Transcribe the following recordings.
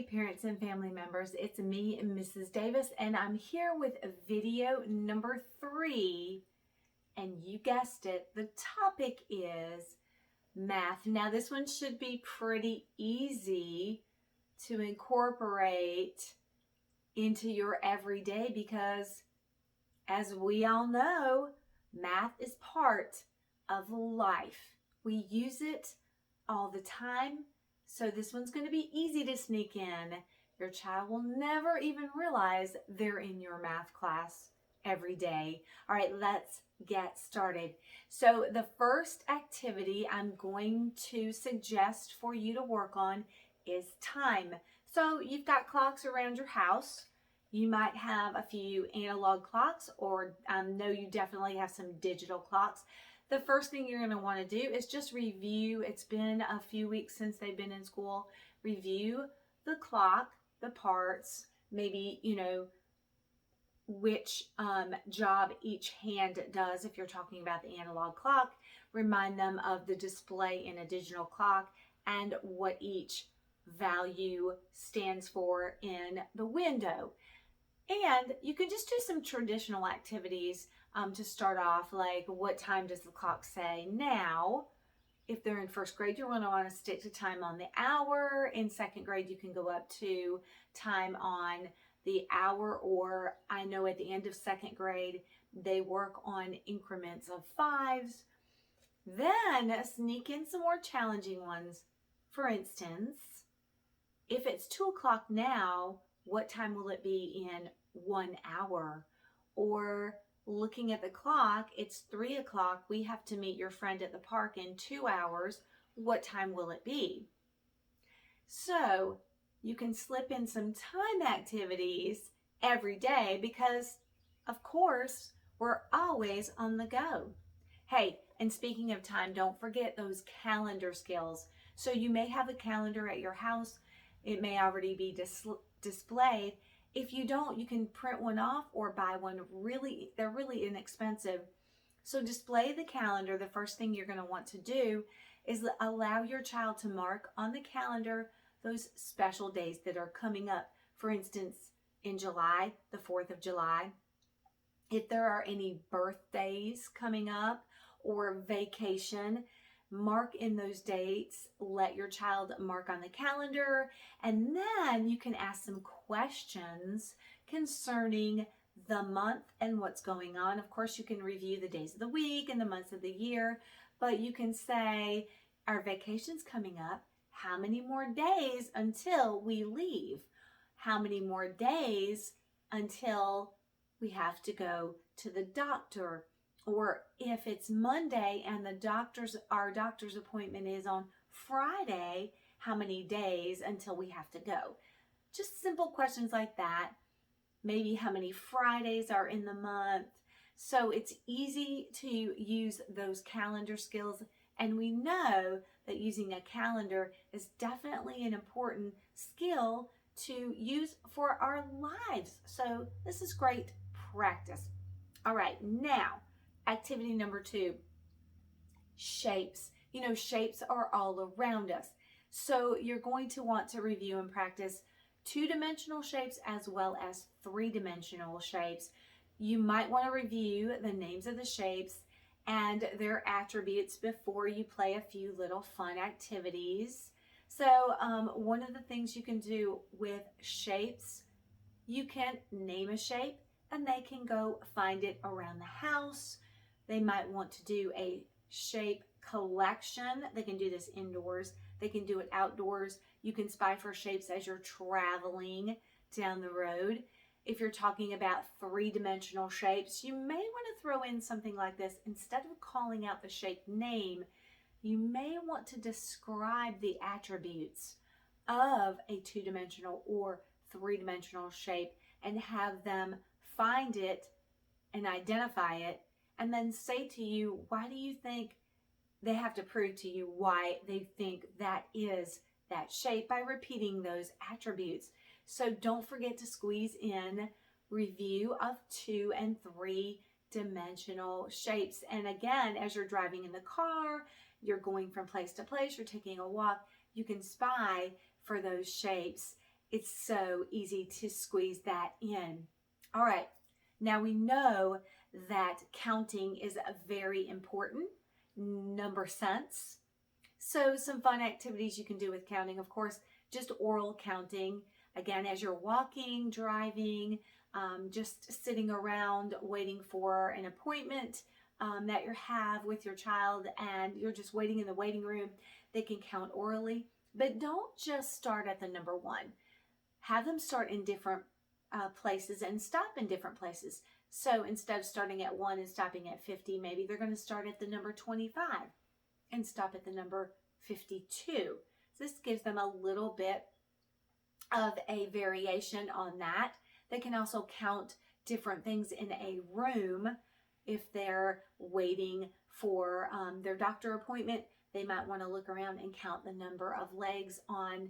parents and family members. It's me, Mrs. Davis, and I'm here with video number 3. And you guessed it, the topic is math. Now, this one should be pretty easy to incorporate into your everyday because, as we all know, math is part of life. We use it all the time. So this one's going to be easy to sneak in. Your child will never even realize they're in your math class every day. All right, let's get started. So the first activity I'm going to suggest for you to work on is time. So you've got clocks around your house. You might have a few analog clocks, or I know you definitely have some digital clocks. The first thing you're going to want to do is just review. It's been a few weeks since they've been in school. Review the clock, the parts, maybe, which job each hand does. If you're talking about the analog clock, remind them of the display in a digital clock and what each value stands for in the window. And you can just do some traditional activities to start off, like what time does the clock say now? If they're in first grade, you're going to want to stick to time on the hour. In second grade, you can go up to time on the hour, or I know at the end of second grade, they work on increments of 5s. Then sneak in some more challenging ones. For instance, if it's 2 o'clock now, what time will it be in 1 hour? Or looking at the clock, it's 3 o'clock. We have to meet your friend at the park in 2 hours. What time will it be? So you can slip in some time activities every day because, of course, we're always on the go. Hey, and speaking of time, don't forget those calendar skills. So you may have a calendar at your house. It may already be displayed. If you don't, you can print one off or buy one. They're really inexpensive. So display the calendar. The first thing you're going to want to do is allow your child to mark on the calendar those special days that are coming up. For instance, in July, the 4th of July, if there are any birthdays coming up or vacation, mark in those dates, let your child mark on the calendar, and then you can ask some questions concerning the month and what's going on. Of course, you can review the days of the week and the months of the year, but you can say, our vacation's coming up. How many more days until we leave? How many more days until we have to go to the doctor? Or if it's Monday and our doctor's appointment is on Friday, how many days until we have to go? Just simple questions like that. Maybe how many Fridays are in the month. So it's easy to use those calendar skills. And we know that using a calendar is definitely an important skill to use for our lives. So this is great practice. All right, now, activity number 2, shapes. Shapes are all around us. So you're going to want to review and practice 2-dimensional shapes as well as 3-dimensional shapes. You might want to review the names of the shapes and their attributes before you play a few little fun activities. So one of the things you can do with shapes, you can name a shape and they can go find it around the house. They might want to do a shape collection. They can do this indoors. They can do it outdoors. You can spy for shapes as you're traveling down the road. If you're talking about 3-dimensional shapes, you may want to throw in something like this. Instead of calling out the shape name, you may want to describe the attributes of a 2-dimensional or 3-dimensional shape and have them find it and identify it, and then say to you, why do you think they have to prove to you why they think that is that shape by repeating those attributes. So don't forget to squeeze in review of 2 and 3-dimensional shapes. And again, as you're driving in the car, you're going from place to place, you're taking a walk, you can spy for those shapes It's so easy to squeeze that in. All right, now we know that counting is very important, number sense. So some fun activities you can do with counting, of course, just oral counting. Again, as you're walking, driving, just sitting around waiting for an appointment that you have with your child and you're just waiting in the waiting room, they can count orally. But don't just start at the number one. Have them start in different places and stop in different places. So instead of starting at 1 and stopping at 50, maybe they're going to start at the number 25 and stop at the number 52. So this gives them a little bit of a variation on that. They can also count different things in a room. If they're waiting for their doctor appointment, they might want to look around and count the number of legs on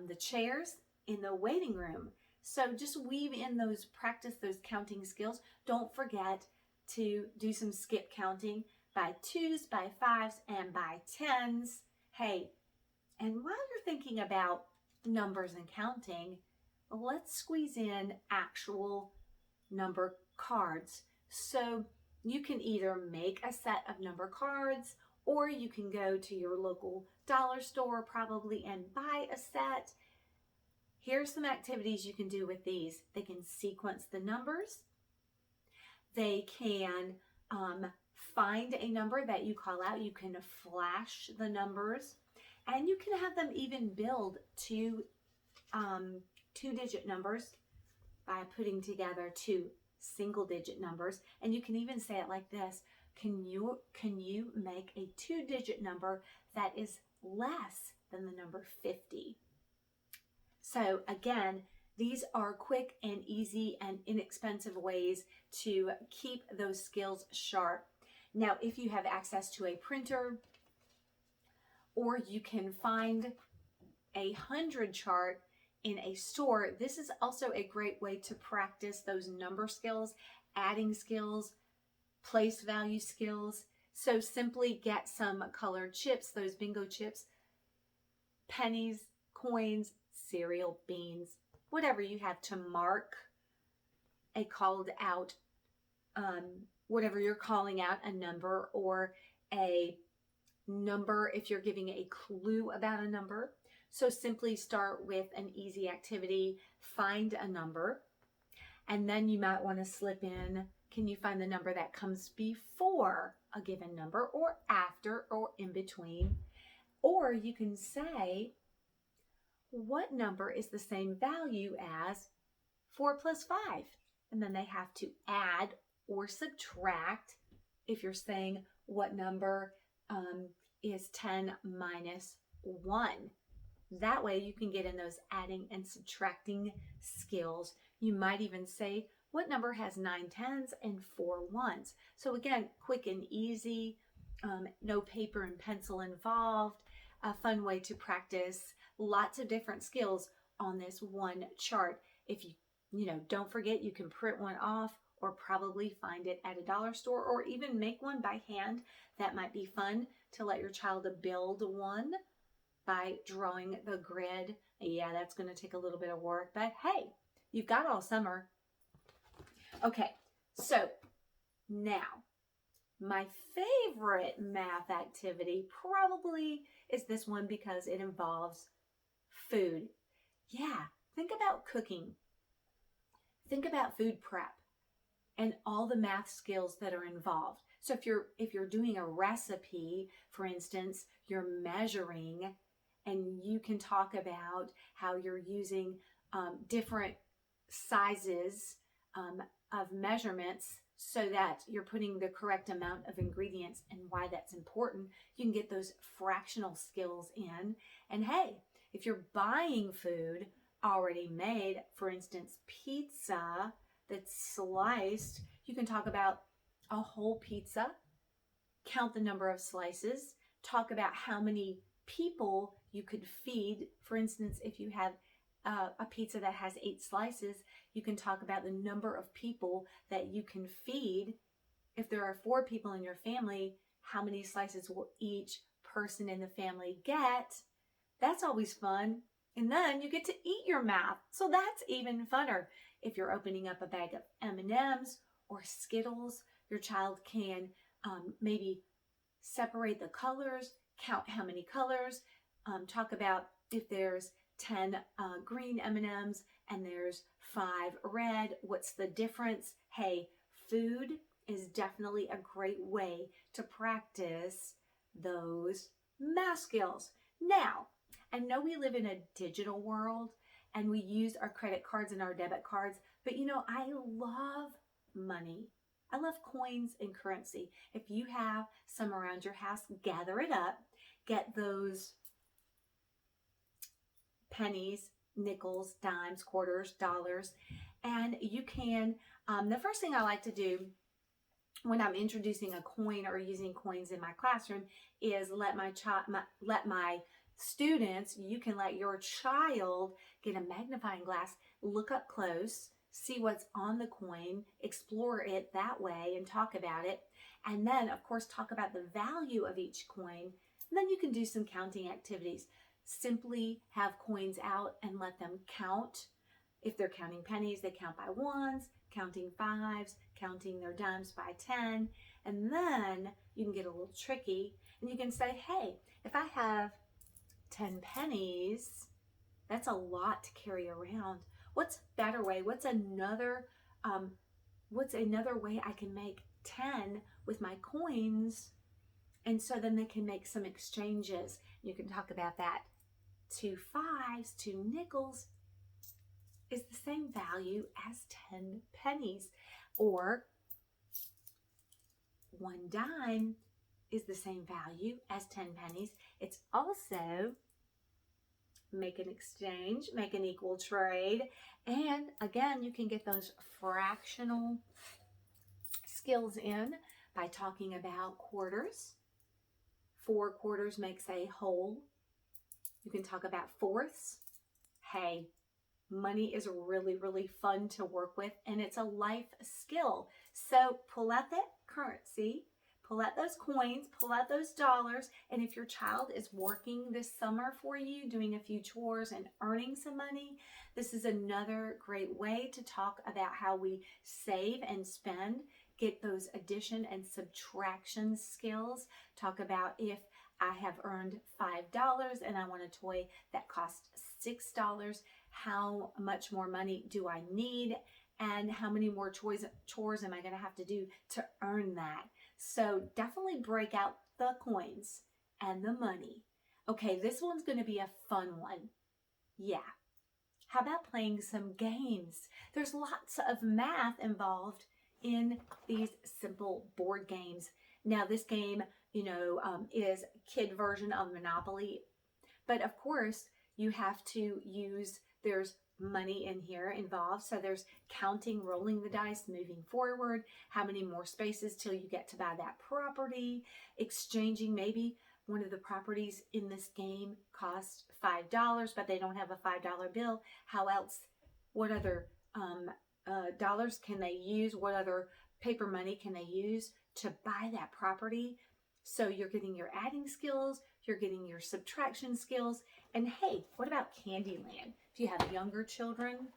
the chairs in the waiting room. So just weave in those, practice those counting skills. Don't forget to do some skip counting by 2s, by 5s, and by 10s. Hey, and while you're thinking about numbers and counting, let's squeeze in actual number cards. So you can either make a set of number cards, or you can go to your local dollar store probably and buy a set. Here's some activities you can do with these. They can sequence the numbers. They can find a number that you call out. You can flash the numbers, and you can have them even build two-digit numbers by putting together two single-digit numbers. And you can even say it like this: Can you make a two-digit number that is less than the number 50? So again, these are quick and easy and inexpensive ways to keep those skills sharp. Now, if you have access to a printer, or you can find a 100 chart in a store, this is also a great way to practice those number skills, adding skills, place value skills. So simply get some colored chips, those bingo chips, pennies, coins, cereal, beans, whatever you have to mark a called out, whatever you're calling out, a number or a number if you're giving a clue about a number. So simply start with an easy activity, find a number, and then you might want to slip in, can you find the number that comes before a given number, or after, or in between? Or you can say, what number is the same value as 4 plus 5? And then they have to add or subtract. If you're saying what number is 10 minus 1. That way you can get in those adding and subtracting skills. You might even say, what number has 9 tens and 4 ones? So again, quick and easy, no paper and pencil involved, a fun way to practice lots of different skills on this one chart. If you don't forget, you can print one off or probably find it at a dollar store, or even make one by hand. That might be fun to let your child build one by drawing the grid. Yeah, that's going to take a little bit of work, but hey, you've got all summer. Okay, so now my favorite math activity probably is this one because it involves food. Yeah, think about cooking. Think about food prep and all the math skills that are involved. So if you're doing a recipe, for instance, you're measuring, and you can talk about how you're using different sizes of measurements so that you're putting the correct amount of ingredients and why that's important. You can get those fractional skills in. And hey, if you're buying food already made, for instance, pizza that's sliced, you can talk about a whole pizza, count the number of slices, talk about how many people you could feed. For instance, if you have a pizza that has 8 slices, you can talk about the number of people that you can feed. If there are 4 people in your family, how many slices will each person in the family get? That's always fun. And then you get to eat your math. So that's even funner. If you're opening up a bag of M&Ms or Skittles, your child can maybe separate the colors, count how many colors, talk about if there's 10 green M&Ms and there's 5 red, what's the difference? Hey, food is definitely a great way to practice those math skills. Now, I know we live in a digital world and we use our credit cards and our debit cards, but I love money. I love coins and currency. If you have some around your house, gather it up, get those pennies, nickels, dimes, quarters, dollars, and you can, the first thing I like to do when I'm introducing a coin or using coins in my classroom is let my students, you can let your child get a magnifying glass, look up close, see what's on the coin, explore it that way and talk about it. And then of course talk about the value of each coin. And then you can do some counting activities. Simply have coins out and let them count. If they're counting pennies, they count by ones, counting fives, counting their dimes by 10. And then you can get a little tricky and you can say, hey, if I have 10 pennies, that's a lot to carry around. What's a better way? What's another way I can make 10 with my coins? And so then they can make some exchanges. You can talk about that. 2 fives, 2 nickels is the same value as 10 pennies. Or 1 dime is the same value as 10 pennies. It's also make an exchange, make an equal trade. And again, you can get those fractional skills in by talking about quarters. 4 quarters makes a whole. You can talk about fourths. Hey, money is really, really fun to work with and it's a life skill. So pull out that currency, pull out those coins, pull out those dollars. And if your child is working this summer for you, doing a few chores and earning some money, this is another great way to talk about how we save and spend, get those addition and subtraction skills. Talk about if I have earned $5 and I want a toy that costs $6, how much more money do I need? And how many more chores am I going to have to do to earn that? So definitely break out the coins and the money. Okay, this one's going to be a fun one. Yeah. How about playing some games? There's lots of math involved in these simple board games. Now this game, is kid version of Monopoly. But of course, you have to use, there's money in here involved. So there's counting, rolling the dice, moving forward, how many more spaces till you get to buy that property, exchanging maybe one of the properties in this game costs $5, but they don't have a $5 bill. How else, what other dollars can they use? What other paper money can they use to buy that property? So you're getting your adding skills, you're getting your subtraction skills. And hey, what about Candyland? If you have younger children,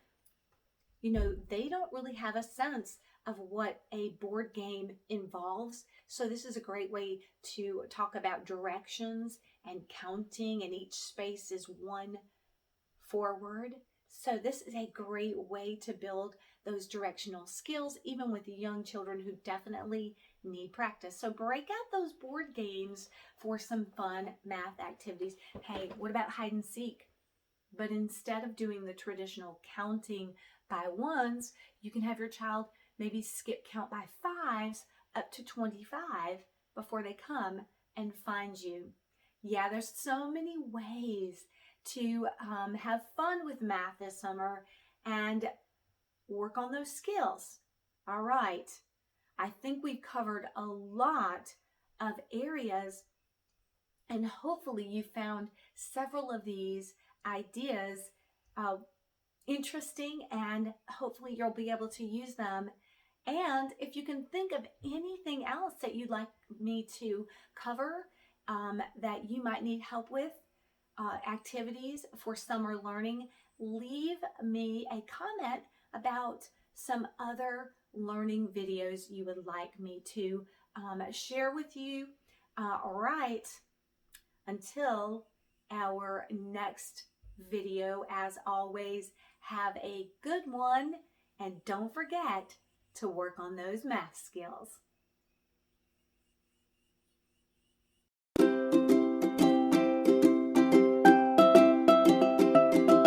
they don't really have a sense of what a board game involves. So this is a great way to talk about directions and counting, and each space is 1 forward. So this is a great way to build those directional skills, even with young children who definitely need practice. So break out those board games for some fun math activities. Hey, what about hide and seek? But instead of doing the traditional counting by ones, you can have your child maybe skip count by fives up to 25 before they come and find you. Yeah, there's so many ways to have fun with math this summer and work on those skills. All right. I think we've covered a lot of areas, and hopefully you found several of these ideas interesting, and hopefully you'll be able to use them. And if you can think of anything else that you'd like me to cover that you might need help with, activities for summer learning, leave me a comment about some other learning videos you would like me to share with you. All right, until our next video, as always, have a good one, and don't forget to work on those math skills.